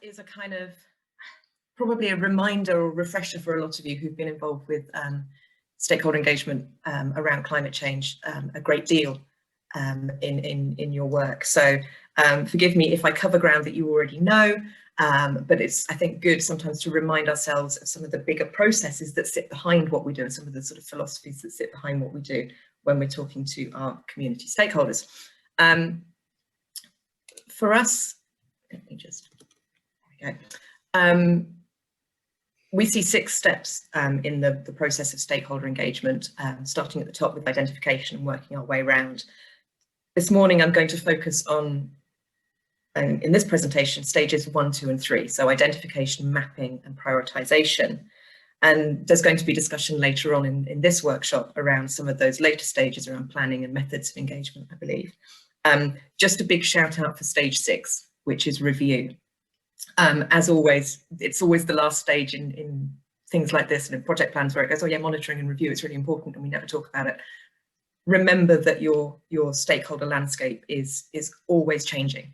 this is a kind of probably a reminder or refresher for a lot of you who've been involved with stakeholder engagement around climate change a great deal in your work. So forgive me if I cover ground that you already know, but it's, I think, good sometimes to remind ourselves of some of the bigger processes that sit behind what we do and some of the sort of philosophies that sit behind what we do when we're talking to our community stakeholders. For us, let me just, there we go. We see 6 steps in the process of stakeholder engagement, starting at the top with identification and working our way around. This morning, I'm going to focus on, in this presentation, stages 1, 2, and 3. So identification, mapping, and prioritization. And there's going to be discussion later on in this workshop around some of those later stages around planning and methods of engagement, I believe. Just a big shout out for stage 6, which is review. As always, it's always the last stage in things like this and in project plans where it goes, oh yeah, monitoring and review, it's really important, and we never talk about it. Remember that your stakeholder landscape is always changing.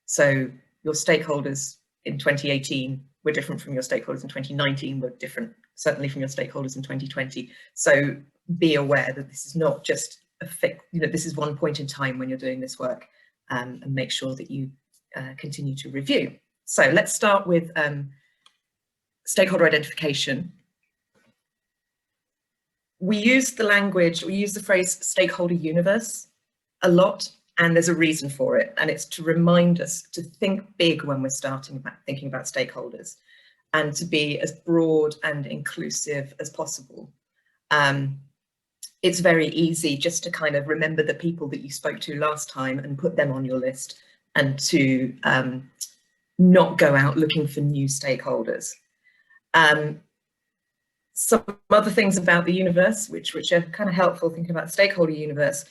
So your stakeholders in 2018 were different from your stakeholders in 2019, were different certainly from your stakeholders in 2020. So be aware that this is not just a fixed, this is one point in time when you're doing this work, and make sure that you continue to review. So let's start with stakeholder identification. We use the phrase stakeholder universe a lot, and there's a reason for it, and it's to remind us to think big when we're thinking about stakeholders, and to be as broad and inclusive as possible. It's very easy just to kind of remember the people that you spoke to last time and put them on your list, and to not go out looking for new stakeholders. Some other things about the universe, which are kind of helpful thinking about the stakeholder universe.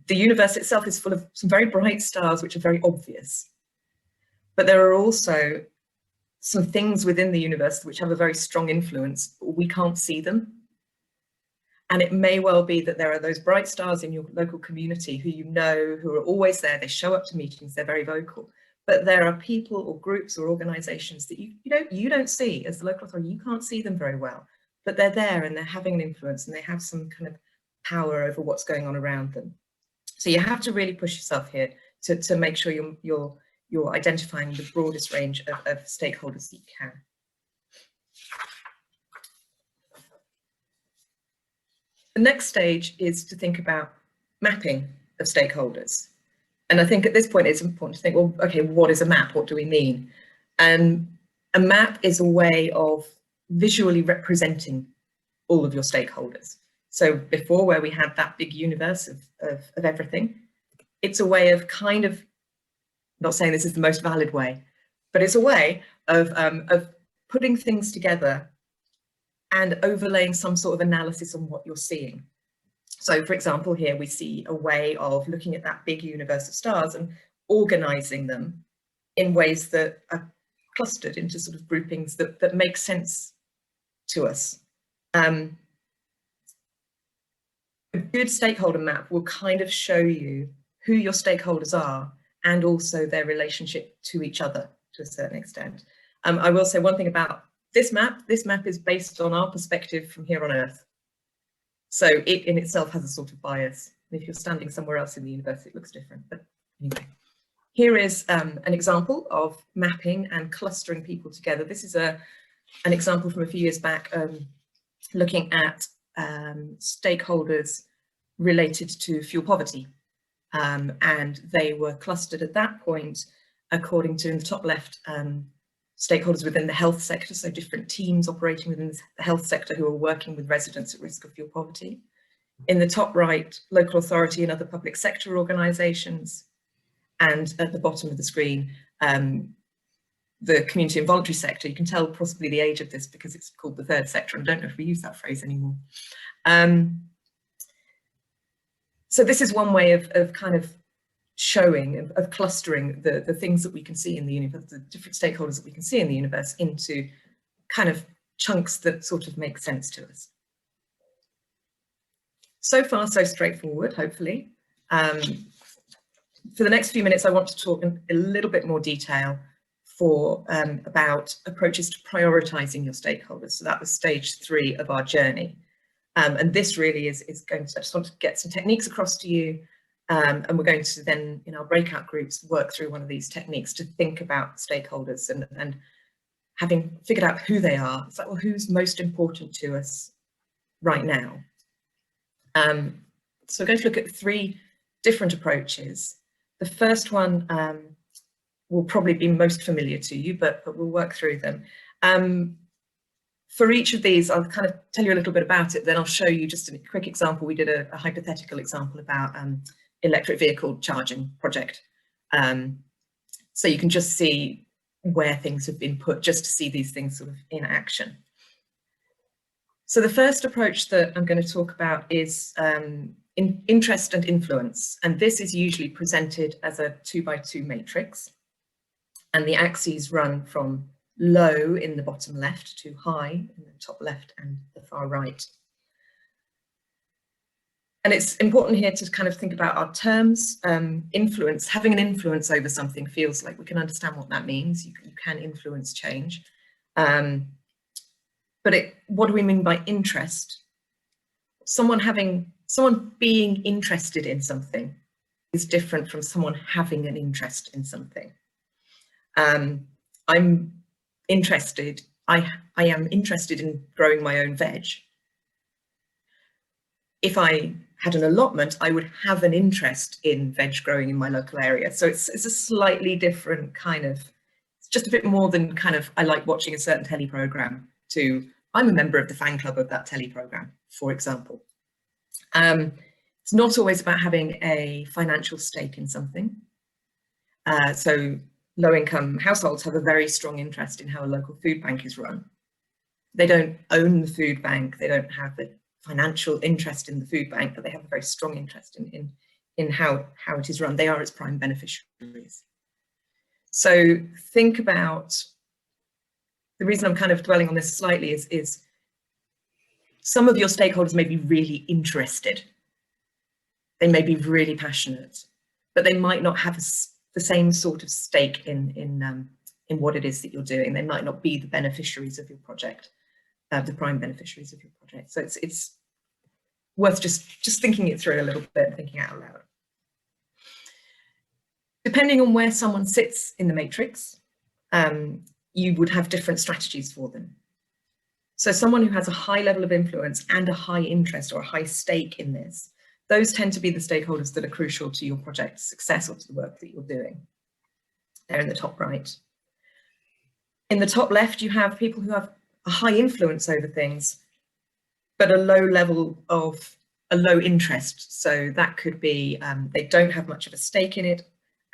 The universe itself is full of some very bright stars, which are very obvious. But there are also some things within the universe which have a very strong influence, but we can't see them. And it may well be that there are those bright stars in your local community who are always there, they show up to meetings, they're very vocal. But there are people or groups or organisations that you don't see as the local authority, you can't see them very well, but they're there and they're having an influence and they have some kind of power over what's going on around them. So you have to really push yourself here to make sure you're identifying the broadest range of stakeholders that you can. The next stage is to think about mapping of stakeholders. And I think at this point it's important to think, well, okay, what is a map? What do we mean? And a map is a way of visually representing all of your stakeholders. So before, where we had that big universe of everything, it's a way of kind of, not saying this is the most valid way, but it's a way of putting things together and overlaying some sort of analysis on what you're seeing. So for example, here we see a way of looking at that big universe of stars and organising them in ways that are clustered into sort of groupings that make sense to us. A good stakeholder map will kind of show you who your stakeholders are and also their relationship to each other to a certain extent. I will say one thing about this map is based on our perspective from here on Earth. So it in itself has a sort of bias. If you're standing somewhere else in the universe, it looks different. But anyway, here is an example of mapping and clustering people together. This is an example from a few years back, looking at stakeholders related to fuel poverty. And they were clustered at that point, according to, in the top left, stakeholders within the health sector, so different teams operating within the health sector who are working with residents at risk of fuel poverty. In the top right, local authority and other public sector organisations. And at the bottom of the screen, the community and voluntary sector. You can tell possibly the age of this because it's called the third sector. I don't know if we use that phrase anymore. So this is one way of kind of showing, of clustering the things that we can see in the universe, the different stakeholders that we can see in the universe into kind of chunks that sort of make sense to us. So far, so straightforward, hopefully. For the next few minutes, I want to talk in a little bit more detail about approaches to prioritising your stakeholders. So that was stage 3 of our journey. And this really is going to, I just want to get some techniques across to you. And we're going to then, in our breakout groups, work through one of these techniques to think about stakeholders and having figured out who they are. It's like, well, who's most important to us right now? So we're going to look at 3 different approaches. The first one will probably be most familiar to you, but we'll work through them. For each of these, I'll kind of tell you a little bit about it, then I'll show you just a quick example. We did a hypothetical example about electric vehicle charging project. So you can just see where things have been put, just to see these things sort of in action. So the first approach that I'm going to talk about is interest and influence. And this is usually presented as a 2x2 matrix. And the axes run from low in the bottom left to high in the top left and the far right. And it's important here to kind of think about our terms. Influence, having an influence over something feels like we can understand what that means. You can influence change. But what do we mean by interest? Someone being interested in something is different from someone having an interest in something. I'm interested, I am interested in growing my own veg. If I had an allotment, I would have an interest in veg growing in my local area. So it's a slightly different kind of, it's just a bit more than kind of, I like watching a certain telly program, to I'm a member of the fan club of that telly program, for example. It's not always about having a financial stake in something. So low-income households have a very strong interest in how a local food bank is run. They don't own the food bank, they don't have a financial interest in the food bank, but they have a very strong interest in how it is run. They are its prime beneficiaries. So think about, the reason I'm kind of dwelling on this slightly is some of your stakeholders may be really interested. They may be really passionate, but they might not have the same sort of stake in what it is that you're doing. They might not be the beneficiaries of your project, the prime beneficiaries of your project. So it's worth just thinking it through a little bit, thinking out loud. Depending on where someone sits in the matrix, you would have different strategies for them. So someone who has a high level of influence and a high interest or a high stake in this, those tend to be the stakeholders that are crucial to your project's success or to the work that you're doing. They're in the top right. In the top left, you have people who have a high influence over things, but a low level of a low interest. So that could be, they don't have much of a stake in it.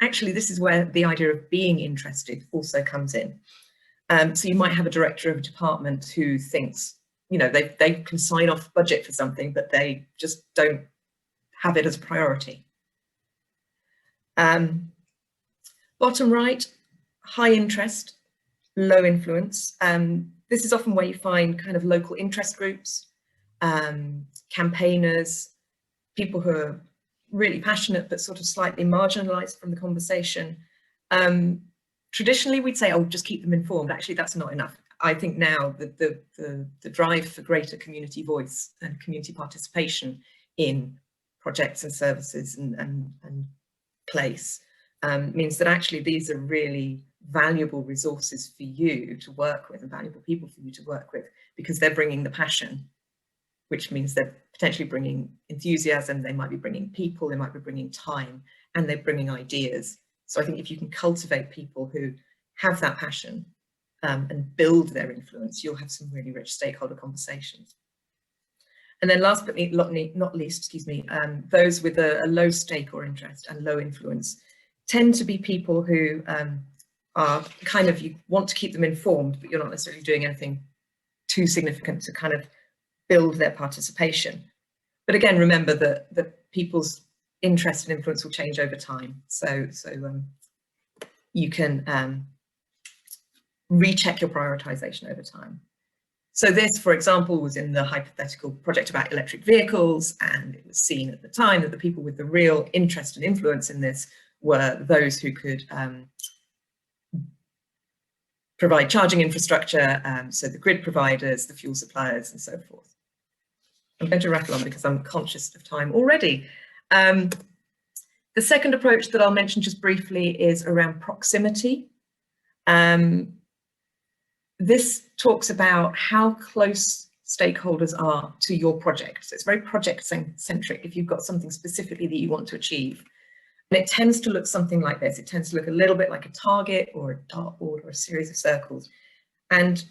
Actually, this is where the idea of being interested also comes in. So you might have a director of a department who thinks, you know, they can sign off budget for something, but they just don't have it as a priority. Bottom right, high interest, low influence. This is often where you find kind of local interest groups, campaigners, people who are really passionate but sort of slightly marginalized from the conversation. Traditionally, we'd say, oh, just keep them informed. Actually, that's not enough. I think now that the drive for greater community voice and community participation in projects and services and place means that actually these are really valuable resources for you to work with and valuable people for you to work with, because they're bringing the passion, which means they're potentially bringing enthusiasm, they might be bringing people, they might be bringing time, and they're bringing ideas. So I think if you can cultivate people who have that passion and build their influence, you'll have some really rich stakeholder conversations. And then last but not least, excuse me, those with a low stake or interest and low influence tend to be people who are kind of, you want to keep them informed, but you're not necessarily doing anything too significant to kind of build their participation. But again, remember that people's interest and influence will change over time. So you can recheck your prioritization over time. So this, for example, was in the hypothetical project about electric vehicles, and it was seen at the time that the people with the real interest and influence in this were those who could provide charging infrastructure, so the grid providers, the fuel suppliers, and so forth. I'm going to rattle on because I'm conscious of time already. The second approach that I'll mention just briefly is around proximity. This talks about how close stakeholders are to your project. So it's very project-centric if you've got something specifically that you want to achieve. And it tends to look something like this. It tends to look a little bit like a target or a dartboard or a series of circles. And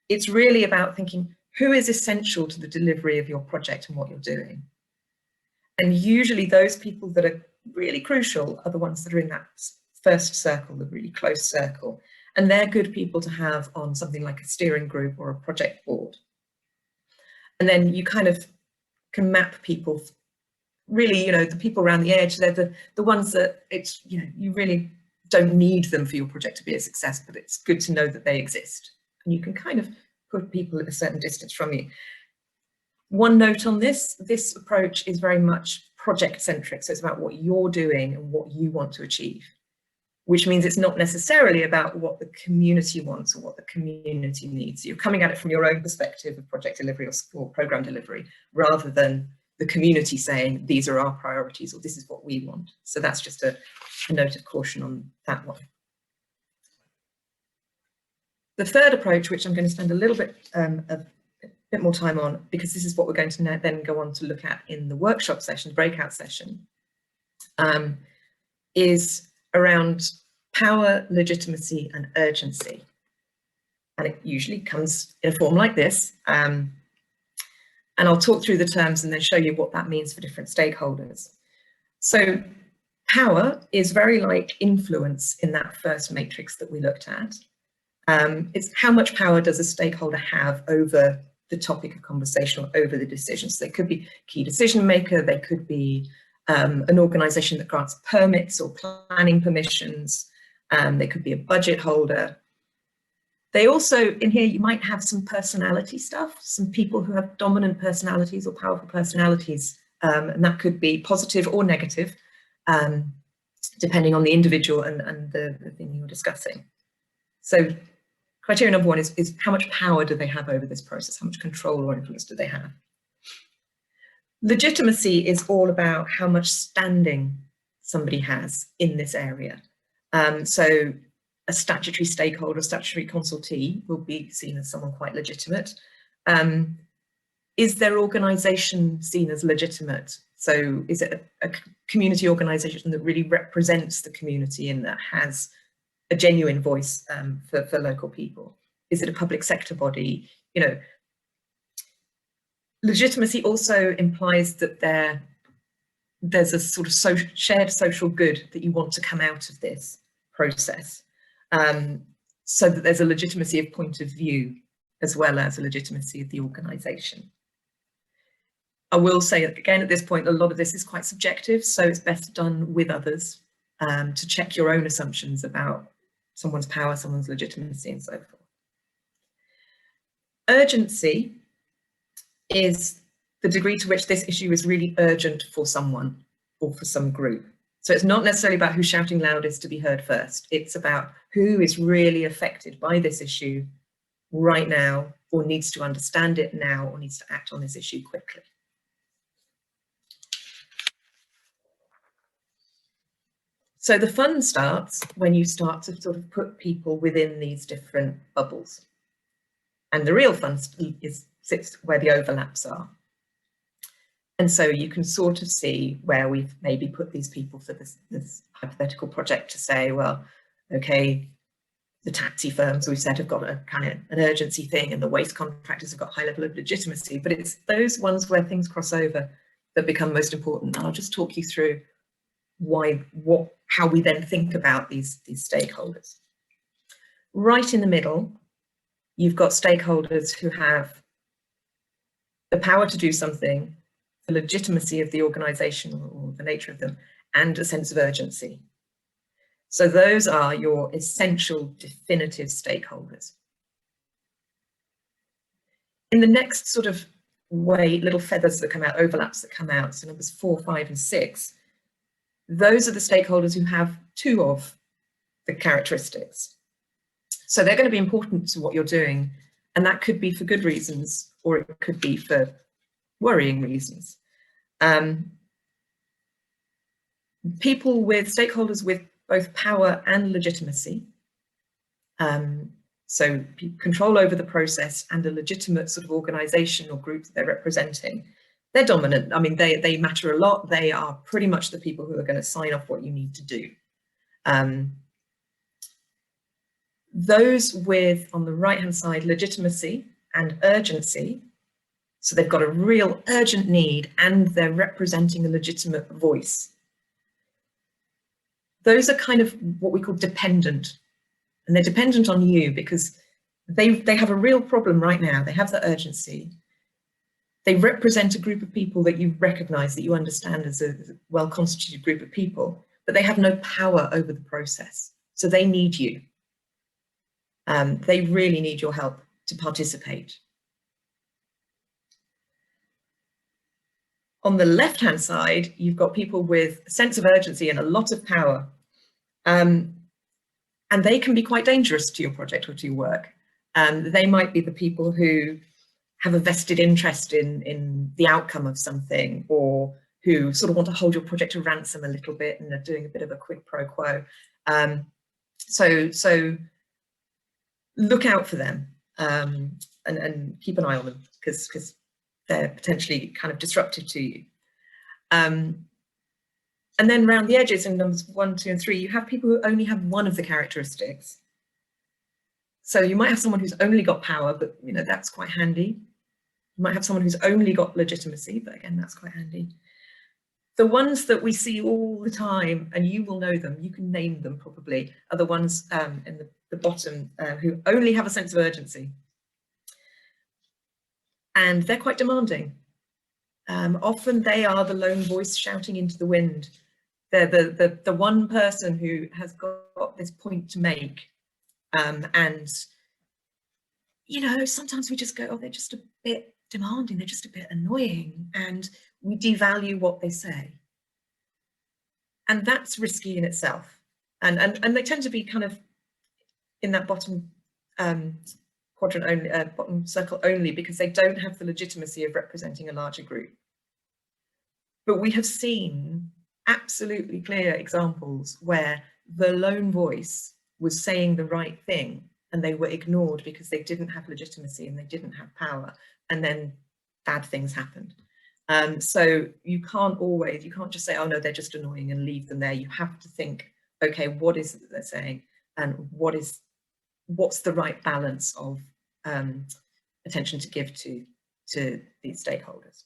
it's really about thinking, who is essential to the delivery of your project and what you're doing? And usually those people that are really crucial are the ones that are in that first circle, the really close circle. And they're good people to have on something like a steering group or a project board. And then you kind of can map people, really, you know, the people around the edge, they're the ones that it's, you know, you really don't need them for your project to be a success, but it's good to know that they exist. And you can kind of put people at a certain distance from you. One note on this approach is very much project-centric. So it's about what you're doing and what you want to achieve, which means it's not necessarily about what the community wants or what the community needs. You're coming at it from your own perspective of project delivery or program delivery, rather than the community saying, these are our priorities, or this is what we want. So that's just a note of caution on that one. The third approach, which I'm going to spend a little bit more time on, because this is what we're going to then go on to look at in the workshop session, breakout session, is around power, legitimacy, and urgency. And it usually comes in a form like this. And I'll talk through the terms and then show you what that means for different stakeholders. So power is very like influence in that first matrix that we looked at. It's how much power does a stakeholder have over the topic of conversation or over the decisions. So they could be key decision maker, they could be an organisation that grants permits or planning permissions, they could be a budget holder. They also, in here, you might have some personality stuff, some people who have dominant personalities or powerful personalities, and that could be positive or negative, depending on the individual and the thing you're discussing. So criteria number one is how much power do they have over this process? How much control or influence do they have? Legitimacy is all about how much standing somebody has in this area. So a statutory stakeholder, a statutory consultee will be seen as someone quite legitimate. Is their organisation seen as legitimate? So is it a community organisation that really represents the community and that has a genuine voice for local people? Is it a public sector body? You know, legitimacy also implies that there's a sort of shared social good that you want to come out of this process, so that there's a legitimacy of point of view as well as a legitimacy of the organisation. I will say again at this point, a lot of this is quite subjective, so it's best done with others to check your own assumptions about someone's power, someone's legitimacy, and so forth. Urgency is the degree to which this issue is really urgent for someone or for some group. So it's not necessarily about who's shouting loudest to be heard first. It's about who is really affected by this issue right now, or needs to understand it now, or needs to act on this issue quickly. So the fun starts when you start to sort of put people within these different bubbles. And the real fun sits where the overlaps are. And so you can sort of see where we've maybe put these people for this hypothetical project to say, well, okay, the taxi firms we've said have got a kind of an urgency thing, and the waste contractors have got high level of legitimacy, but it's those ones where things cross over that become most important. And I'll just talk you through how we then think about these stakeholders. Right in the middle, you've got stakeholders who have the power to do something, the legitimacy of the organisation or the nature of them, and a sense of urgency. So those are your essential definitive stakeholders. In the next sort of way, little feathers that come out, overlaps that come out, so numbers 4, 5, and 6, those are the stakeholders who have two of the characteristics. So they're going to be important to what you're doing, and that could be for good reasons, or it could be for worrying reasons. Stakeholders with both power and legitimacy, so control over the process and a legitimate sort of organisation or group that they're representing, they're dominant. I mean, they matter a lot. They are pretty much the people who are going to sign off what you need to do. Those with, on the right-hand side, legitimacy and urgency, so they've got a real urgent need and they're representing a legitimate voice. Those are kind of what we call dependent, and they're dependent on you because they have a real problem right now. They have the urgency. They represent a group of people that you recognise, that you understand as a well-constituted group of people, but they have no power over the process. So they need you. They really need your help to participate. On the left-hand side, you've got people with a sense of urgency and a lot of power. And they can be quite dangerous to your project or to your work. They might be the people who have a vested interest in the outcome of something, or who sort of want to hold your project to ransom a little bit and are doing a bit of a quid pro quo. So look out for them, and keep an eye on them because they're potentially kind of disruptive to you. And then around the edges in numbers 1, 2, and 3, you have people who only have one of the characteristics. So you might have someone who's only got power, but you know, that's quite handy. You might have someone who's only got legitimacy, but again, that's quite handy. The ones that we see all the time, and you will know them, you can name them probably, are the ones in the bottom who only have a sense of urgency. And they're quite demanding. Often they are the lone voice shouting into the wind. They're the one person who has got this point to make. And, you know, sometimes we just go, oh, they're just a bit demanding, they're just a bit annoying, and we devalue what they say. And that's risky in itself. And they tend to be kind of in that bottom quadrant only, bottom circle only, because they don't have the legitimacy of representing a larger group. But we have seen absolutely clear examples where the lone voice was saying the right thing and they were ignored because they didn't have legitimacy and they didn't have power, and then bad things happened. So you can't just say, oh no, they're just annoying, and leave them there. You have to think, okay, what is it that they're saying, and what's the right balance of attention to give to these stakeholders.